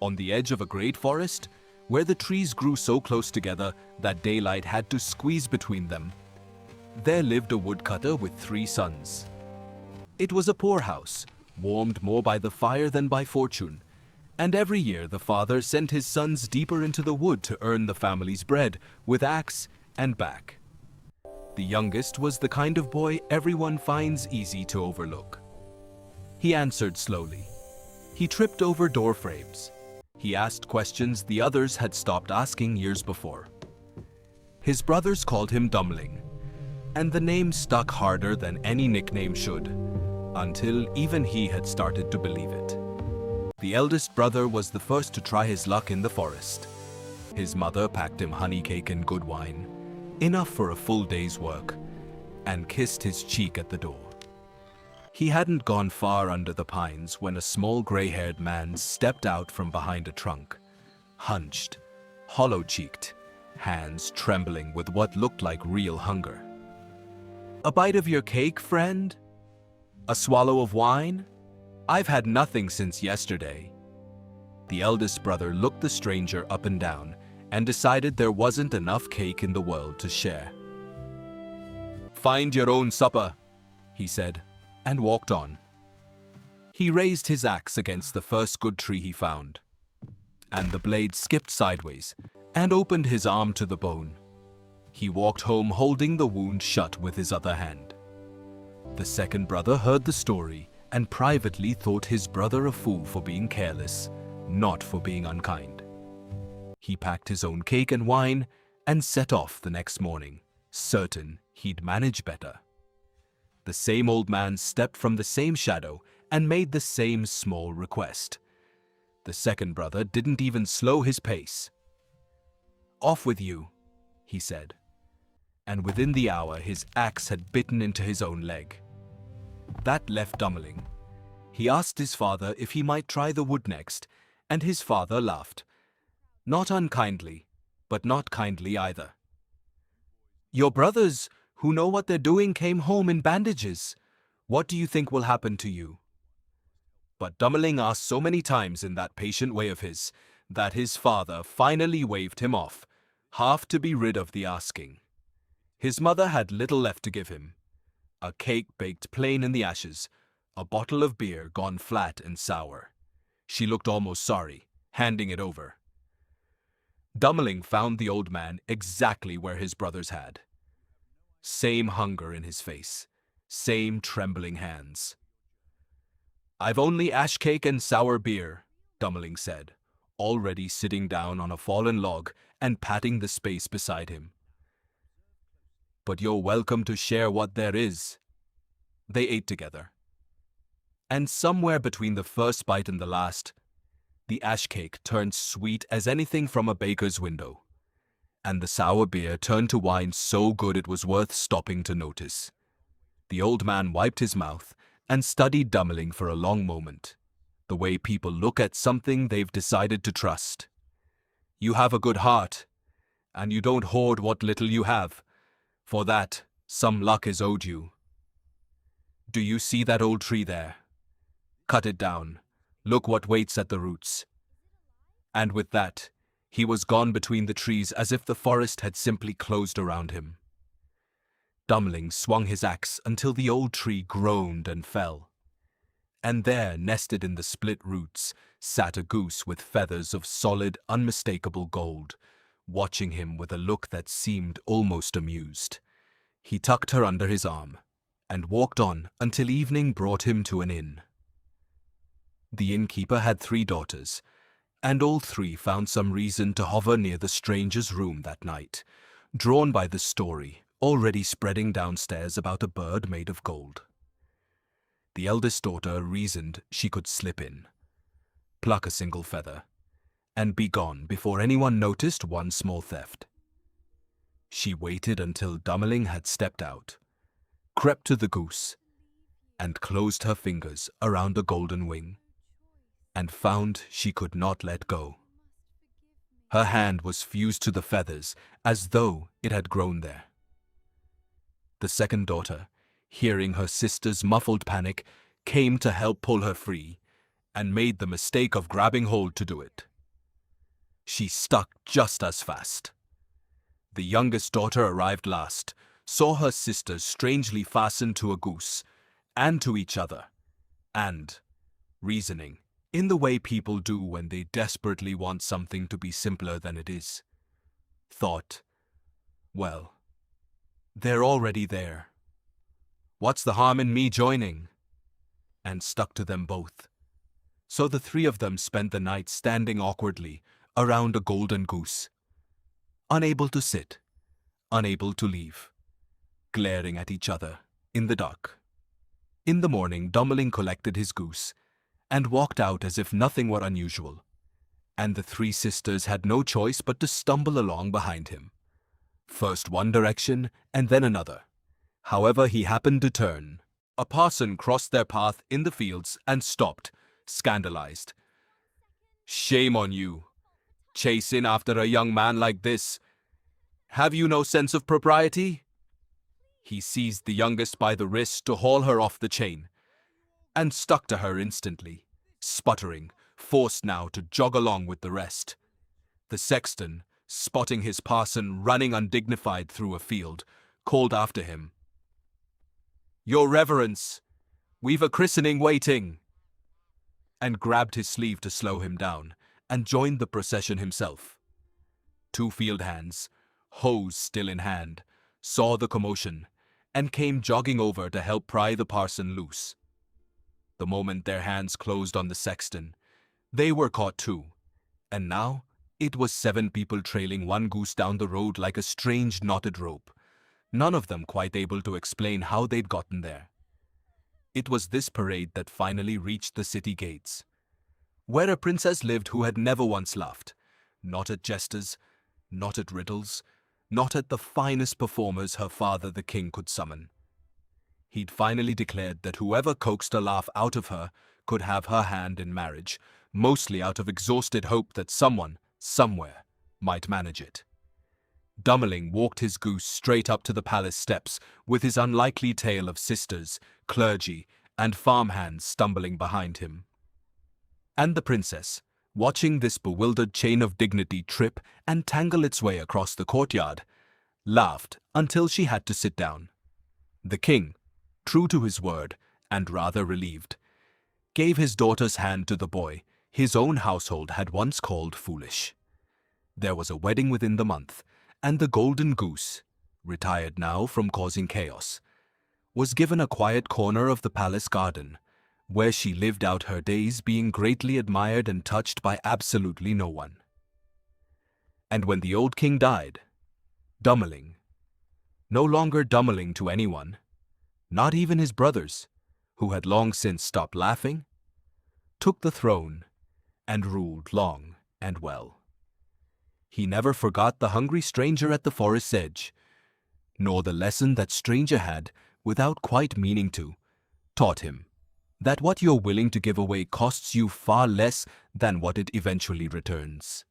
On the edge of a great forest, where the trees grew so close together that daylight had to squeeze between them, there lived a woodcutter with 3 sons. It was a poor house, warmed more by the fire than by fortune, and every year the father sent his sons deeper into the wood to earn the family's bread with axe and back. The youngest was the kind of boy everyone finds easy to overlook. He answered slowly. He tripped over door frames. He asked questions the others had stopped asking years before. His brothers called him Dummling, and the name stuck harder than any nickname should, until even he had started to believe it. The eldest brother was the first to try his luck in the forest. His mother packed him honey cake and good wine, enough for a full day's work, and kissed his cheek at the door. He hadn't gone far under the pines when a small gray-haired man stepped out from behind a trunk, hunched, hollow-cheeked, hands trembling with what looked like real hunger. "A bite of your cake, friend? A swallow of wine? I've had nothing since yesterday." The eldest brother looked the stranger up and down and decided there wasn't enough cake in the world to share. "Find your own supper," he said, and walked on. He raised his axe against the first good tree he found, and the blade skipped sideways and opened his arm to the bone. He walked home holding the wound shut with his other hand. The second brother heard the story and privately thought his brother a fool for being careless, not for being unkind. He packed his own cake and wine and set off the next morning, certain he'd manage better. The same old man stepped from the same shadow and made the same small request. The second brother didn't even slow his pace. "Off with you," he said, and within the hour his axe had bitten into his own leg. That left Dummling. He asked his father if he might try the wood next, and his father laughed. Not unkindly, but not kindly either. "Your brothers, who know what they're doing, came home in bandages. What do you think will happen to you?" But Dummling asked so many times in that patient way of his that his father finally waved him off, half to be rid of the asking. His mother had little left to give him. A cake baked plain in the ashes, a bottle of beer gone flat and sour. She looked almost sorry, handing it over. Dummling found the old man exactly where his brothers had. Same hunger in his face, same trembling hands. "I've only ash cake and sour beer," Dummling said, already sitting down on a fallen log and patting the space beside him. "But you're welcome to share what there is." They ate together. And somewhere between the first bite and the last, the ash cake turned sweet as anything from a baker's window, and the sour beer turned to wine so good it was worth stopping to notice. The old man wiped his mouth and studied Dummling for a long moment, the way people look at something they've decided to trust. "You have a good heart, and you don't hoard what little you have. For that, some luck is owed you. Do you see that old tree there? Cut it down. Look what waits at the roots." And with that, he was gone between the trees as if the forest had simply closed around him. Dummling swung his axe until the old tree groaned and fell. And there, nested in the split roots, sat a goose with feathers of solid, unmistakable gold, watching him with a look that seemed almost amused. He tucked her under his arm and walked on until evening brought him to an inn. The innkeeper had 3 daughters, and all 3 found some reason to hover near the stranger's room that night, drawn by the story already spreading downstairs about a bird made of gold. The eldest daughter reasoned she could slip in, pluck a single feather, and be gone before anyone noticed one small theft. She waited until Dummling had stepped out, crept to the goose, and closed her fingers around the golden wing, and found she could not let go. Her hand was fused to the feathers as though it had grown there. The second daughter, hearing her sister's muffled panic, came to help pull her free, and made the mistake of grabbing hold to do it. She stuck just as fast. The youngest daughter arrived last, saw her sisters strangely fastened to a goose, and to each other, and, reasoning, in the way people do when they desperately want something to be simpler than it is, thought, well, they're already there. What's the harm in me joining? And stuck to them both. So the three of them spent the night standing awkwardly around a golden goose, unable to sit, unable to leave, glaring at each other in the dark. In the morning, Dummling collected his goose and walked out as if nothing were unusual, and the three sisters had no choice but to stumble along behind him. First one direction and then another. However he happened to turn, a parson crossed their path in the fields and stopped, scandalized. "Shame on you! Chase in after a young man like this! Have you no sense of propriety?" He seized the youngest by the wrist to haul her off the chain, and stuck to her instantly, sputtering, forced now to jog along with the rest. The sexton, spotting his parson running undignified through a field, called after him, "Your Reverence, we've a christening waiting," and grabbed his sleeve to slow him down, and joined the procession himself. Two field hands, hoes still in hand, saw the commotion, and came jogging over to help pry the parson loose. The moment their hands closed on the sexton, they were caught too, and now it was 7 people trailing one goose down the road like a strange knotted rope, none of them quite able to explain how they'd gotten there. It was this parade that finally reached the city gates, where a princess lived who had never once laughed, not at jesters, not at riddles, not at the finest performers her father the king could summon. He'd finally declared that whoever coaxed a laugh out of her could have her hand in marriage, mostly out of exhausted hope that someone, somewhere, might manage it. Dummling walked his goose straight up to the palace steps with his unlikely tale of sisters, clergy, and farmhands stumbling behind him. And the princess, watching this bewildered chain of dignity trip and tangle its way across the courtyard, laughed until she had to sit down. The king, true to his word and rather relieved, gave his daughter's hand to the boy his own household had once called foolish. There was a wedding within the month, and the Golden Goose, retired now from causing chaos, was given a quiet corner of the palace garden, where she lived out her days being greatly admired and touched by absolutely no one. And when the old king died, Dummling, no longer Dummling to anyone, not even his brothers, who had long since stopped laughing, took the throne and ruled long and well. He never forgot the hungry stranger at the forest's edge, nor the lesson that stranger had, without quite meaning to, taught him that what you're willing to give away costs you far less than what it eventually returns.